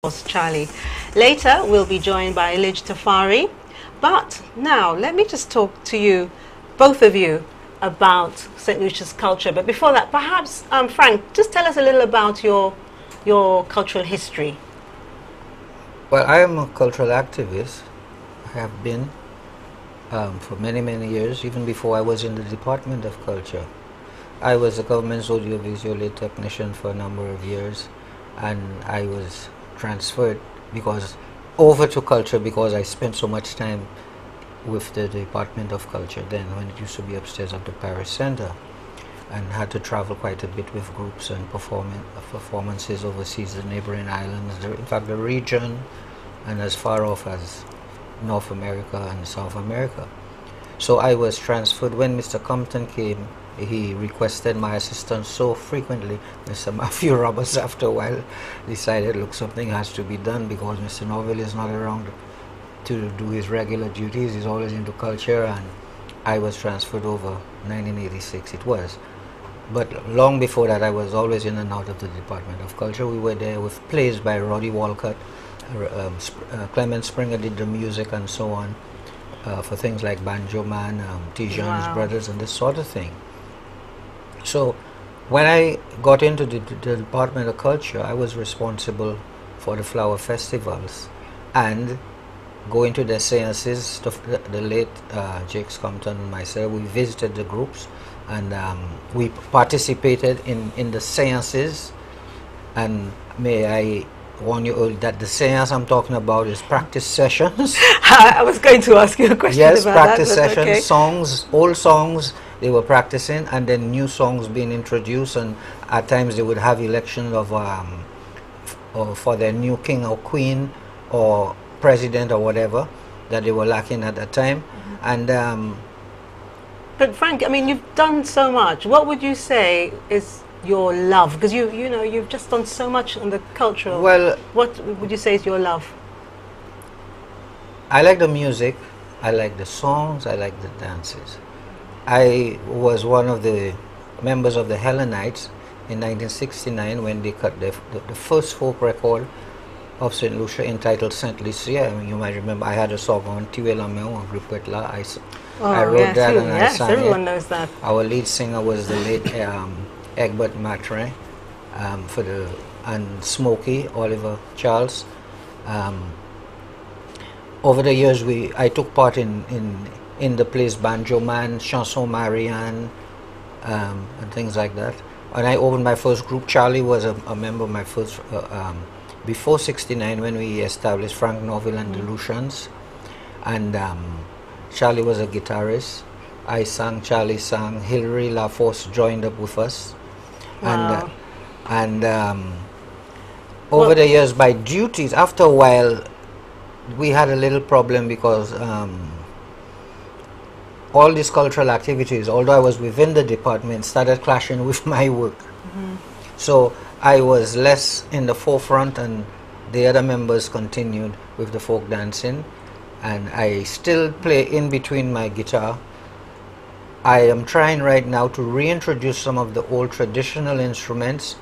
course, Charlie. Later, we'll be joined by Lij Tafari. But now, let me just talk to you, both of you, about St. Lucia's culture. But before that, perhaps, Frank, just tell us a little about your cultural history. Well, I am a cultural activist. I have been for many, many years, even before I was in the Department of Culture. I was a government's audiovisual technician for a number of years, and I was transferred over to culture because I spent so much time with the Department of Culture then, when it used to be upstairs at the Paris Center, and had to travel quite a bit with groups and performances overseas, the neighboring islands, in fact the region, and as far off as North America and South America. So I was transferred. When Mr. Compton came, he requested my assistance so frequently. Mr. Matthew Roberts, after a while, decided, look, something has to be done because Mr. Norville is not around to do his regular duties. He's always into culture, and I was transferred over 1986 it was. But long before that, I was always in and out of the Department of Culture. We were there with plays by Roddy Walcott. Clement Springer did the music and so on for things like Banjo Man, Tijan's Brothers, and this sort of thing. So when I got into the Department of Culture, I was responsible for the flower festivals and going to the seances. The late Jakes Compton and myself, we visited the groups, and we participated in the seances. And may I warn you all that the seance I'm talking about is practice sessions. I was going to ask you a question about that. Yes, practice sessions, okay. Songs, old songs they were practicing, and then new songs being introduced, and at times they would have election of for their new king or queen or president or whatever that they were lacking at that time. And but Frank, I mean, you've done so much. What would you say is your love? Because you know, you've just done so much on the cultural. Well, what would you say is your love? I like the music, I like the songs, I like the dances. I was one of the members of the Hellenites in 1969 when they cut the first folk record of St. Lucia entitled Saint Lucia. I mean, you might remember I had a song on Tiwe Lameo on Rupetla. I wrote that and I sang everyone it. Knows that. Our lead singer was the late Egbert Matre and Smokey Oliver Charles. Over the years, I took part in the plays Banjo Man, Chanson Marianne, and things like that. And I opened my first group. Charlie was a member of my first, before '69 when we established Frank Norville and the Lucians. And Charlie was a guitarist. I sang, Charlie sang. Hilary LaForce joined up with us. Wow. And over the years, by duties, after a while, we had a little problem because all these cultural activities, although I was within the department, started clashing with my work. So I was less in the forefront, and the other members continued with the folk dancing, and I still play in between my guitar. I am trying right now to reintroduce some of the old traditional instruments,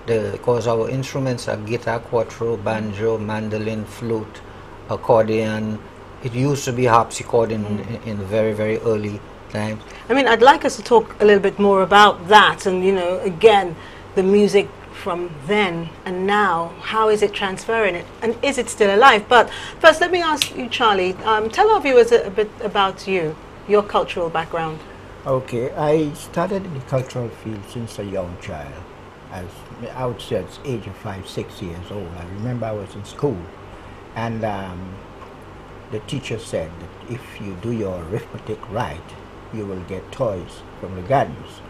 because our instruments are guitar, quattro, banjo, mandolin, flute, accordion. It used to be harpsichord in very, very early times. I mean, I'd like us to talk a little bit more about that, and you know, again, the music from then and now. How is it transferring it, and is it still alive? But first, let me ask you, Charlie. Tell our viewers a bit about you, your cultural background. Okay, I started in the cultural field since a young child. I would say at the age of 5, 6 years old. I remember I was in school, and the teacher said that if you do your arithmetic right, you will get toys from the gardens.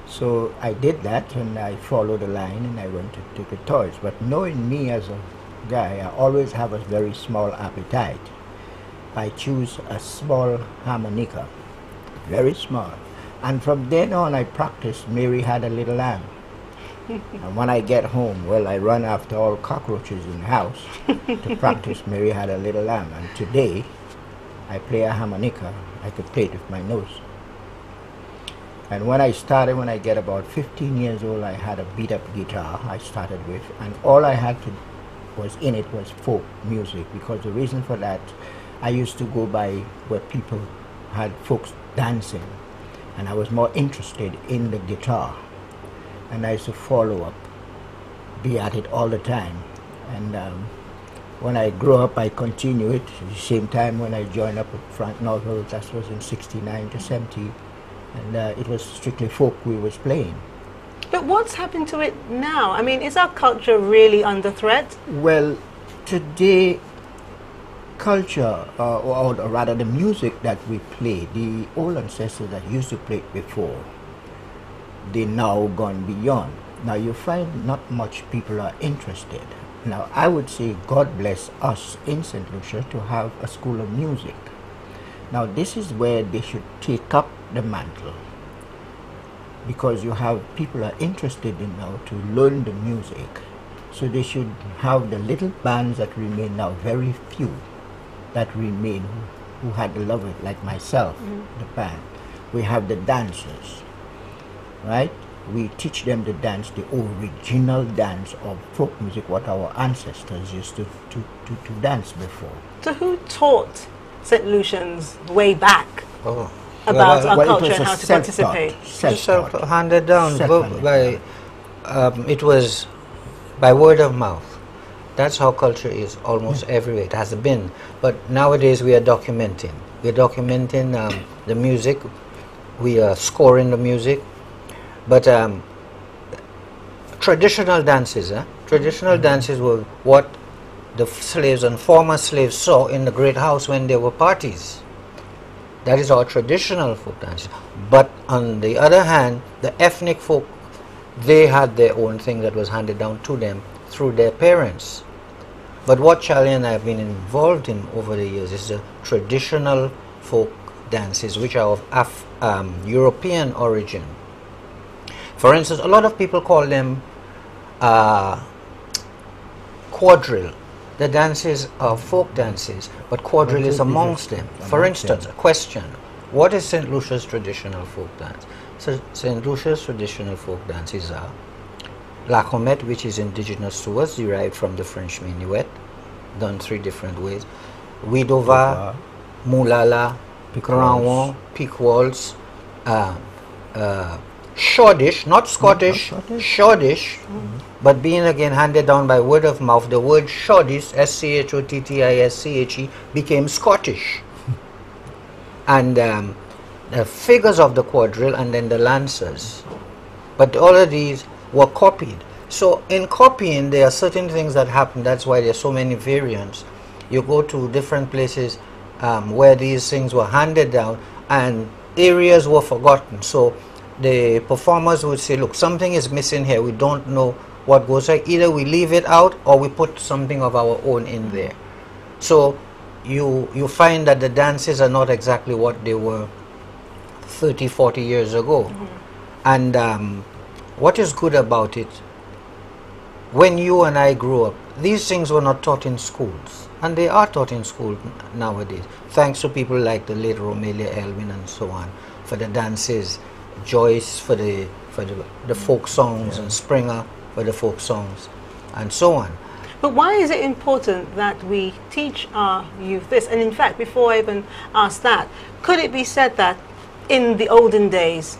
So I did that, and I followed the line, and I went to take the toys. But knowing me as a guy, I always have a very small appetite. I choose a small harmonica, very small. And from then on, I practiced Mary Had a Little Lamb. And when I get home, well, I run after all cockroaches in the house to practice Mary Had a Little Lamb. And today, I play a harmonica. I could play it with my nose. And when I get about 15 years old, I had a beat-up guitar I started with, and all I had to was in it was folk music, because the reason for that, I used to go by where people had folks dancing, and I was more interested in the guitar, and I used to follow up, be at it all the time. And when I grew up, I continued at the same time when I joined up with Frank Novel. That was in 69 to 70, and it was strictly folk we was playing. But what's happened to it now? I mean, is our culture really under threat? Well, today, culture, or rather the music that we play, the old ancestors that used to play it before, they now gone beyond. Now you find not much people are interested. Now I would say God bless us in St. Lucia to have a school of music. Now this is where they should take up the mantle, because you have people are interested in now to learn the music. So they should have the little bands that remain now, very few that remain who had the love of it, like myself, the band. We have the dancers, right? We teach them to dance the original dance of folk music, what our ancestors used to dance before. So who taught St. Lucians way back Oh. about our Well, culture and how to participate? Self-taught. Handed down Self-handed by, it was by word of mouth. That's how culture is almost everywhere. It has been. But nowadays we are documenting. We are documenting the music. We are scoring the music. But traditional dances, traditional dances were what the slaves and former slaves saw in the great house when there were parties. That is our traditional folk dance. But on the other hand, the ethnic folk, they had their own thing that was handed down to them through their parents. But what Charlie and I have been involved in over the years is the traditional folk dances, which are of European origin. For instance, a lot of people call them quadrille. The dances are folk dances, but quadrille is amongst them. For instance, a question: what is St. Lucia's traditional folk dance? So St. Lucia's traditional folk dances are La Comète, which is indigenous to us, derived from the French minuet, done 3 different ways. Widova, Moulala, Grand Pique Waltz, Shoreditch, not Scottish, Shoreditch, but being again handed down by word of mouth, the word Shoreditch, S-C-H-O-T-T-I-S-C-H-E, became Scottish. And the figures of the quadrille and then the lancers. But all of these were copied. So in copying, there are certain things that happen. That's why there are so many variants. You go to different places where these things were handed down and areas were forgotten. So the performers would say, look, something is missing here. We don't know what goes on. Either we leave it out or we put something of our own in there. So you find that the dances are not exactly what they were 30, 40 years ago. And what is good about it, when you and I grew up, these things were not taught in schools. And they are taught in school nowadays, thanks to people like the late Romelia Elwin and so on, for the dances, Joyce for the folk songs, and Springer for the folk songs, and so on. But why is it important that we teach our youth this? And in fact, before I even ask that, could it be said that in the olden days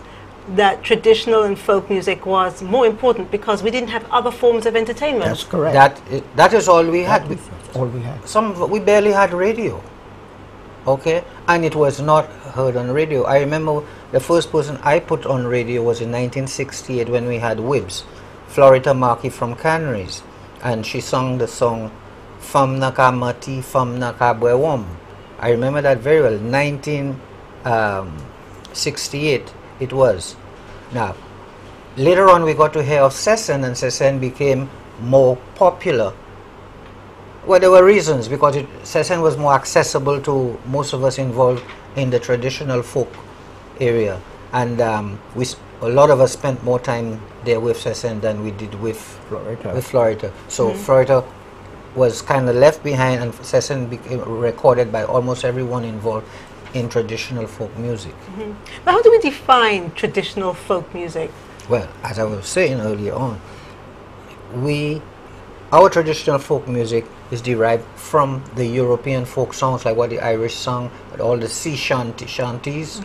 that traditional and folk music was more important because we didn't have other forms of entertainment? That's correct. That is all we had. All we had. We barely had radio. Okay, and it was not heard on radio. I remember the first person I put on radio was in 1968 when we had Wibbs, Florita Markey from Canaries, and she sang the song Fam Naka Mati, Fam Naka Bwewom. I remember that very well. 1968 it was. Now, later on we got to hear of Sesen, and Sesen became more popular. Well, there were reasons, because Sesen was more accessible to most of us involved in the traditional folk area, and a lot of us spent more time there with Sesen than we did with Florida. So Florida was kind of left behind, and Sesen became recorded by almost everyone involved in traditional folk music. But how do we define traditional folk music? Well, as I was saying earlier on, we our traditional folk music is derived from the European folk songs, like what the Irish sung, all the sea shanties.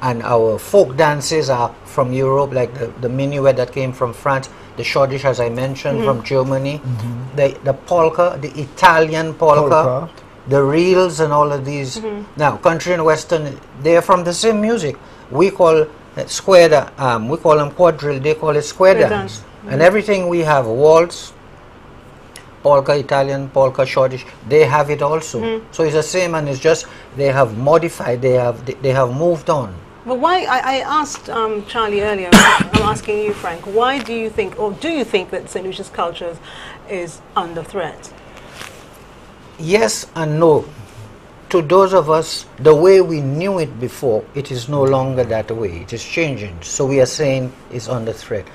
And our folk dances are from Europe, like the minuet that came from France, the shortish, as I mentioned, from Germany, the polka, the Italian polka, the reels, and all of these. Now, country and western, they are from the same music. We call it we call them quadrille, they call it square dance. And everything we have, waltz, polka, Italian polka, shortish, they have it also. So it's the same, and it's just they have modified, they have moved on. But why, I asked Charlie earlier, I'm asking you, Frank, why do you think, or do you think that St. Lucia's culture is under threat? Yes and no. To those of us, the way we knew it before, it is no longer that way. It is changing. So we are saying it's under threat.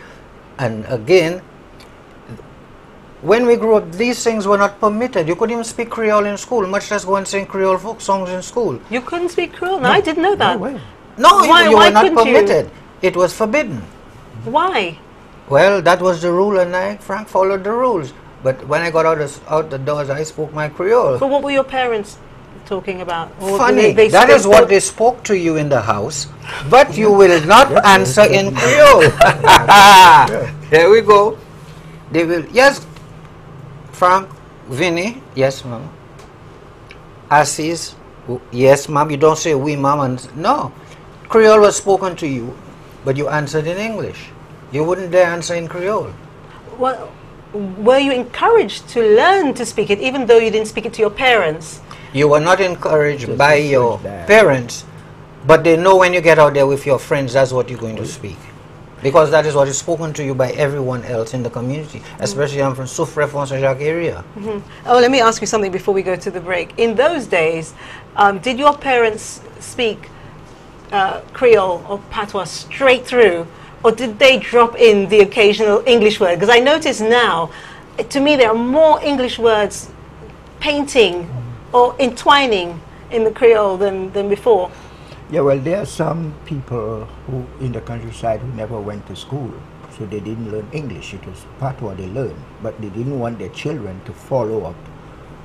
And again, when we grew up, these things were not permitted. You couldn't even speak Creole in school, much less go and sing Creole folk songs in school. You couldn't speak Creole? No, I didn't know that. No way. No, you were not couldn't permitted. you? It was forbidden. Why? Well, that was the rule, and Frank followed the rules. But when I got out the doors, I spoke my Creole. So what were your parents talking about? Or Funny, that is what they spoke to you in the house, but you will not answer in Creole. There we go. They will, yes, Frank, Vinny, yes, ma'am. Assis, yes, ma'am. You don't say we, ma'am, and no. Creole was spoken to you, but you answered in English. You wouldn't dare answer in Creole. Well, were you encouraged to learn to speak it, even though you didn't speak it to your parents? You were not encouraged by your parents, but they know when you get out there with your friends, that's what you're going to speak. Because that is what is spoken to you by everyone else in the community, especially I'm from Soufre, Saint-Jacques area. Oh, let me ask you something before we go to the break. In those days, did your parents speak Creole or patois straight through, or did they drop in the occasional English word? Because I notice now, to me, there are more English words painting or entwining in the Creole than before. Yeah, well, there are some people who in the countryside who never went to school, so they didn't learn English. It was patois they learned, but they didn't want their children to follow up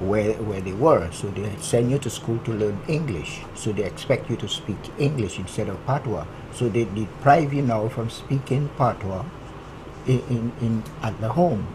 where they were, so they send you to school to learn English. So they expect you to speak English instead of patois. So they deprive you now from speaking patois at the home.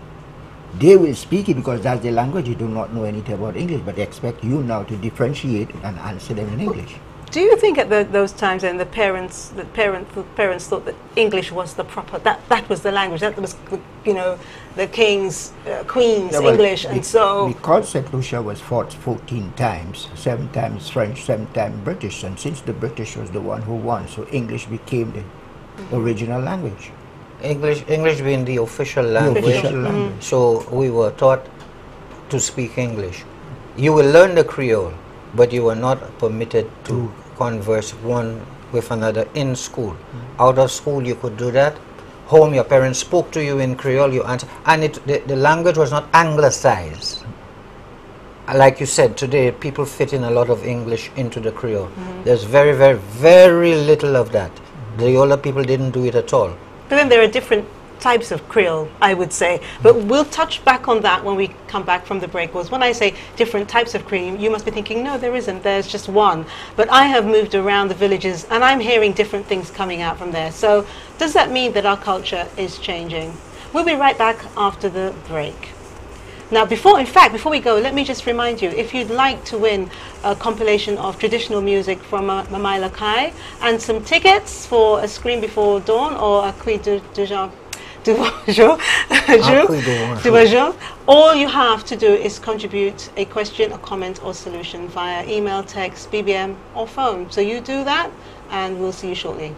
They will speak it because that's the language. You do not know anything about English, but they expect you now to differentiate and answer them in English. Do you think at those times then the parents thought that English was the proper, that was the language, that was, you know, the king's, queen's English, and so... Because St. Lucia was fought 14 times, 7 times French, 7 times British, and since the British was the one who won, so English became the original language. English being the official language, so we were taught to speak English. You will learn the Creole, but you were not permitted to converse one with another in school. Out of school you could do that. Home, your parents spoke to you in Creole, you answer, and the language was not anglicized. Like you said, today people fit in a lot of English into the Creole. There's very, very, very little of that. The older people didn't do it at all. But then there are different types of Creole, I would say. But we'll touch back on that when we come back from the break. Because when I say different types of Creole, you must be thinking, no, there isn't. There's just one. But I have moved around the villages, and I'm hearing different things coming out from there. So does that mean that our culture is changing? We'll be right back after the break. Now, before we go, let me just remind you, if you'd like to win a compilation of traditional music from Mamai Lakai and some tickets for A Scream Before Dawn or A Cuit du Jour, all you have to do is contribute a question, a comment, or solution via email, text, BBM, or phone. So you do that, and we'll see you shortly.